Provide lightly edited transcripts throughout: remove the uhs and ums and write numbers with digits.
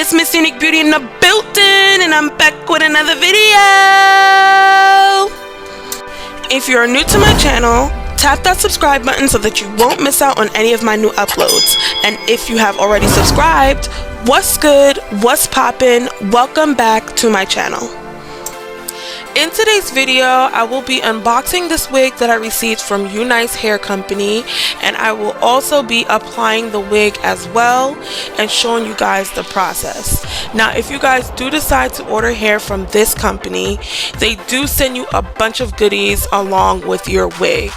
It's Miss Unique Beauty in the building, and I'm back with another video. If you're new to my channel, tap that subscribe button so that you won't miss out on any of my new uploads. And if you have already subscribed, what's good, what's poppin', welcome back to my channel. In today's video, I will be unboxing this wig that I received from Unice Hair Company, and I will also be applying the wig as well and showing you guys the process. Now, if you guys do decide to order hair from this company, they do send you a bunch of goodies along with your wig.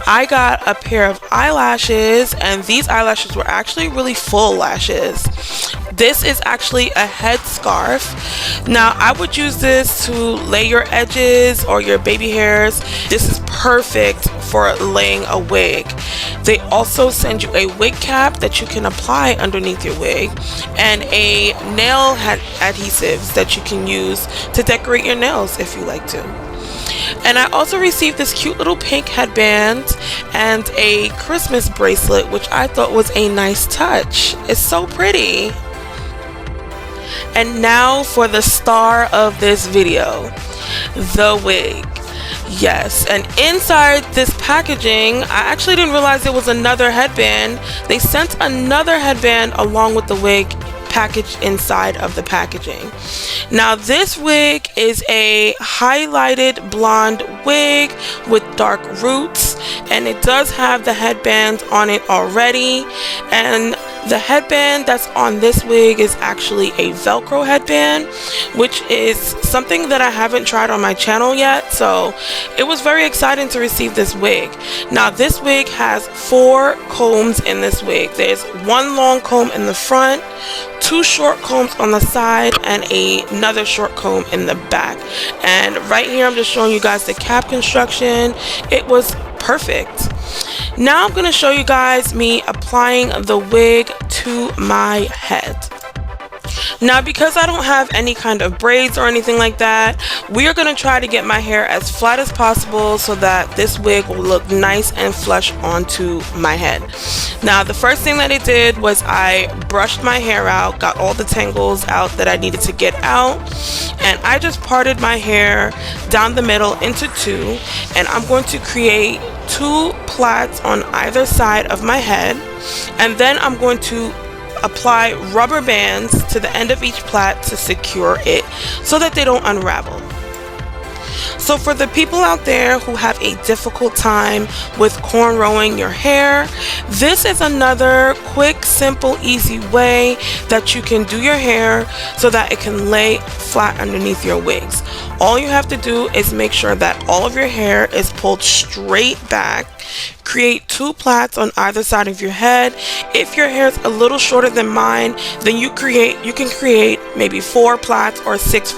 I got a pair of eyelashes, and these eyelashes were actually really full lashes. This is actually a head scarf. Now, I would use this to lay your edges or your baby hairs. This is perfect for laying a wig. They also send you a wig cap that you can apply underneath your wig, and a nail adhesives that you can use to decorate your nails if you like to. And I also received this cute little pink headband and a Christmas bracelet, which I thought was a nice touch. It's so pretty. And now for the star of this video, the wig. Yes, and inside this packaging, I actually didn't realize there was another headband. They sent another headband along with the wig packaged inside of the packaging. Now, this wig is a highlighted blonde wig with dark roots, and it does have the headband on it already. And the headband that's on this wig is actually a Velcro headband, which is something that I haven't tried on my channel yet, so it was very exciting to receive this wig. Now, this wig has 4 combs in this wig. There's 1 long comb in the front, 2 short combs on the side, and another short comb in the back. And right here I'm just showing you guys the cap construction. It was perfect. Now I'm going to show you guys me applying the wig to my head. Now, because I don't have any kind of braids or anything like that, we are going to try to get my hair as flat as possible so that this wig will look nice and flush onto my head. Now, the first thing that I did was I brushed my hair out, got all the tangles out that I needed to get out, and I just parted my hair down the middle into 2, and I'm going to create 2 plaits on either side of my head, and then I'm going to apply rubber bands to the end of each plait to secure it so that they don't unravel. So for the people out there who have a difficult time with cornrowing your hair, this is another quick, simple, easy way that you can do your hair so that it can lay flat underneath your wigs. All you have to do is make sure that all of your hair is pulled straight back. Create 2 plaits on either side of your head. If your hair is a little shorter than mine, then you can create maybe 4 plaits or 6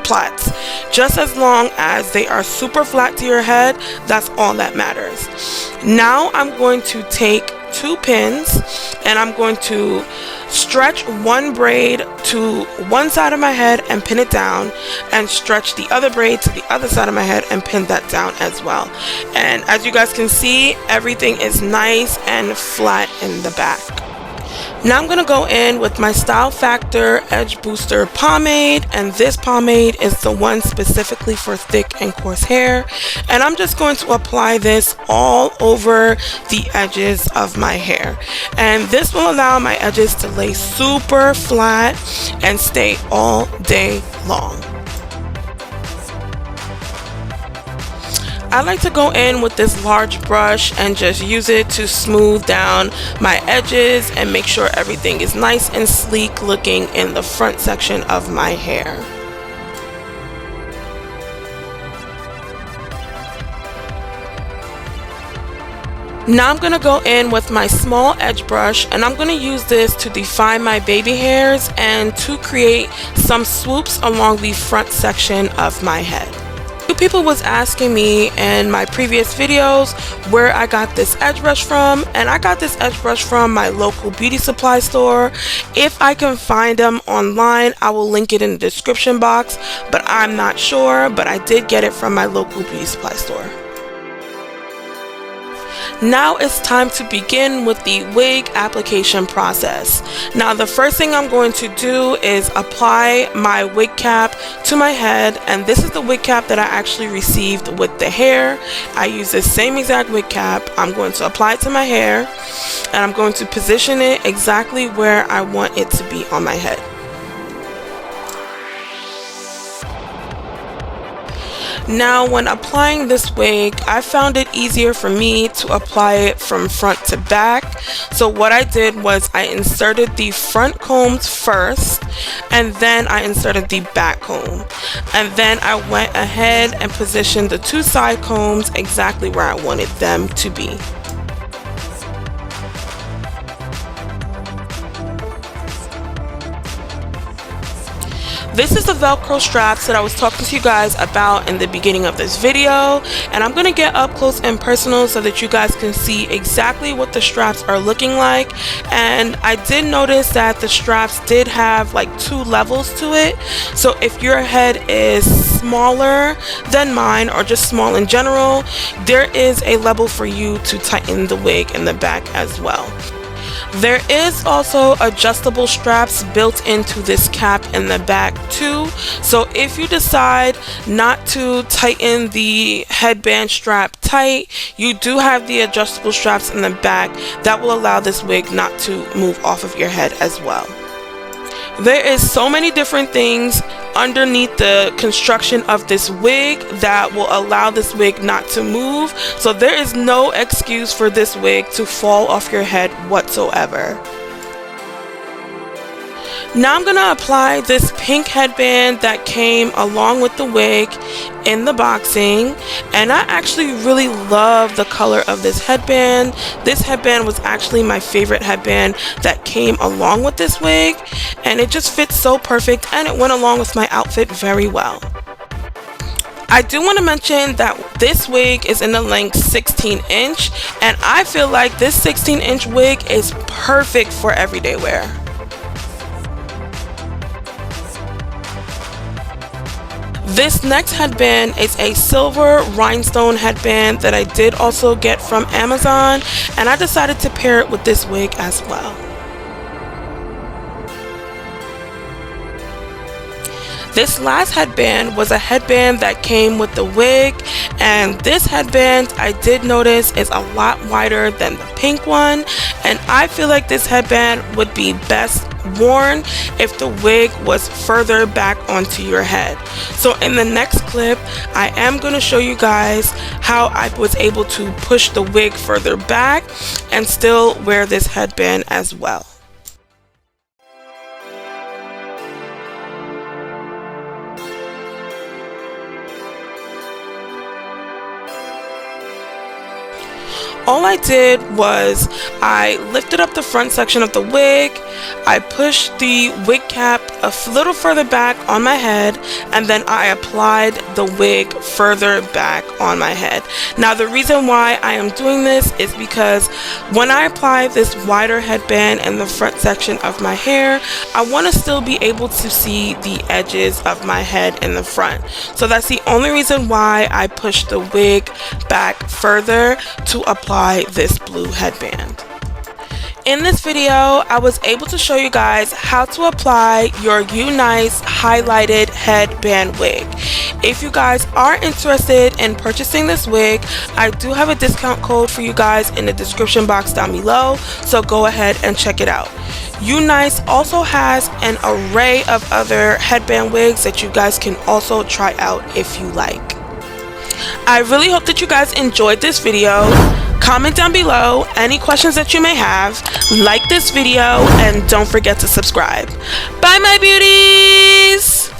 plaits. Just as long as they are super flat to your head, that's all that matters. Now I'm going to take 2 pins, and I'm going to stretch 1 braid to one side of my head and pin it down, and stretch the other braid to the other side of my head and pin that down as well. And as you guys can see, everything is nice and flat in the back. Now I'm going to go in with my Style Factor Edge Booster Pomade, and this pomade is the one specifically for thick and coarse hair, and I'm just going to apply this all over the edges of my hair, and this will allow my edges to lay super flat and stay all day long. I like to go in with this large brush and just use it to smooth down my edges and make sure everything is nice and sleek looking in the front section of my hair. Now I'm going to go in with my small edge brush, and I'm going to use this to define my baby hairs and to create some swoops along the front section of my head. People was asking me in my previous videos where I got this edge brush from, and I got this edge brush from my local beauty supply store. If I can find them online, I will link it in the description box, but I'm not sure, but I did get it from my local beauty supply store. Now it's time to begin with the wig application process. Now the first thing I'm going to do is apply my wig cap to my head, and this is the wig cap that I actually received with the hair. I use the same exact wig cap. I'm going to apply it to my hair, and I'm going to position it exactly where I want it to be on my head. Now when applying this wig, I found it easier for me to apply it from front to back. So what I did was I inserted the front combs first, and then I inserted the back comb. And then I went ahead and positioned the two side combs exactly where I wanted them to be. This is the Velcro straps that I was talking to you guys about in the beginning of this video, and I'm going to get up close and personal so that you guys can see exactly what the straps are looking like. And I did notice that the straps did have like 2 levels to it, so if your head is smaller than mine or just small in general, there is a level for you to tighten the wig in the back as well. There is also adjustable straps built into this cap in the back too, so if you decide not to tighten the headband strap tight, you do have the adjustable straps in the back that will allow this wig not to move off of your head as well. There is so many different things underneath the construction of this wig that will allow this wig not to move, so there is no excuse for this wig to fall off your head whatsoever. Now I'm going to apply this pink headband that came along with the wig in the boxing, and I actually really love the color of this headband. This headband was actually my favorite headband that came along with this wig, and it just fits so perfect, and it went along with my outfit very well. I do want to mention that this wig is in the length 16 inch, and I feel like this 16-inch wig is perfect for everyday wear. This next headband is a silver rhinestone headband that I did also get from Amazon, and I decided to pair it with this wig as well. This last headband was a headband that came with the wig, and this headband I did notice is a lot wider than the pink one, and I feel like this headband would be best worn if the wig was further back onto your head. So in the next clip, I am going to show you guys how I was able to push the wig further back and still wear this headband as well. All I did was I lifted up the front section of the wig, I pushed the wig cap a little further back on my head, and then I applied the wig further back on my head. Now the reason why I am doing this is because when I apply this wider headband in the front section of my hair, I want to still be able to see the edges of my head in the front. So that's the only reason why I pushed the wig back further to apply this blue headband. In this video, I was able to show you guys how to apply your Unice highlighted headband wig. If you guys are interested in purchasing this wig, I do have a discount code for you guys in the description box down below, so go ahead and check it out. Unice also has an array of other headband wigs that you guys can also try out if you like. I really hope that you guys enjoyed this video. Comment down below any questions that you may have, like this video, and don't forget to subscribe. Bye my beauties!